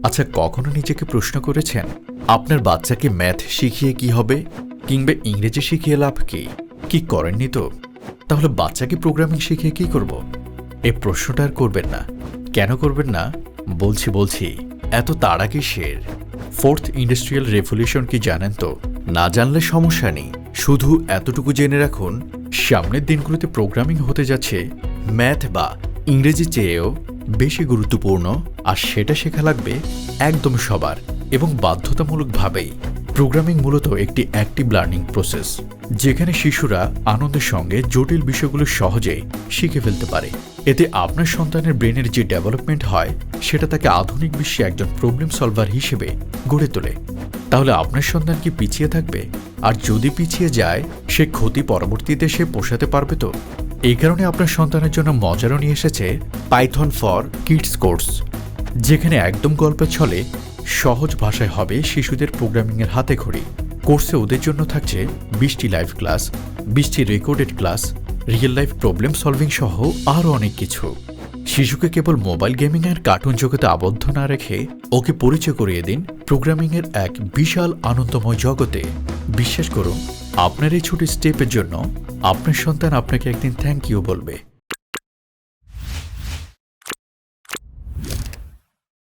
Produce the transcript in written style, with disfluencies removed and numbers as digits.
আচ্ছা, কখনো নিজেকে প্রশ্ন করেছেন আপনার বাচ্চাকে ম্যাথ শিখিয়ে কি হবে, কিংবা ইংরেজি শিখিয়ে লাভ কি করেননি তো? তাহলে বাচ্চাকে প্রোগ্রামিং শিখিয়ে কি করব? এই প্রশ্নটা আর করবেন না। কেন করবেন না? বলছি এত তাড়া কিসের? ফোর্থ ইন্ডাস্ট্রিয়াল রেভলিউশন কি জানেন তো? না জানলে সমস্যা নেই, শুধু এতটুকু জেনে রাখুন সামনের দিনগুলোতে প্রোগ্রামিং হতে যাচ্ছে ম্যাথ বা ইংরেজি চেয়েও বেশি গুরুত্বপূর্ণ, আর সেটা শেখা লাগবে একদম সবার এবং বাধ্যতামূলকভাবেই। প্রোগ্রামিং মূলত একটি অ্যাক্টিভ লার্নিং প্রসেস, যেখানে শিশুরা আনন্দের সঙ্গে জটিল বিষয়গুলো সহজেই শিখে ফেলতে পারে। এতে আপনার সন্তানের ব্রেনের যে ডেভেলপমেন্ট হয় সেটা তাকে আধুনিক বিশ্বে একজন প্রবলেম সলভার হিসেবে গড়ে তোলে। তাহলে আপনার সন্তান কি পিছিয়ে থাকবে? আর যদি পিছিয়ে যায়, সে ক্ষতি পরবর্তীতে সে পোষাতে পারবে তো? এই কারণে আপনার সন্তানের জন্য মজারও নিয়ে এসেছে পাইথন ফর কিডস কোর্স, যেখানে একদম গল্পের ছলে সহজ ভাষায় হবে শিশুদের প্রোগ্রামিংয়ের হাতেখড়ি। কোর্সে ওদের জন্য থাকছে 20টি লাইভ ক্লাস, 20টি recorded class, real life problem solving সহ আরও অনেক কিছু। শিশুকে কেবল মোবাইল গেমিং আর কার্টুন জগতে আবদ্ধ না রেখে ওকে পরিচয় করিয়ে দিন প্রোগ্রামিংয়ের এক বিশাল আনন্দময় জগতে। বিশ্বাস করুন, আপনার এই ছোট স্টেপের জন্য আপনার সন্তান আপনাকে একদিন থ্যাংক ইউ বলবে।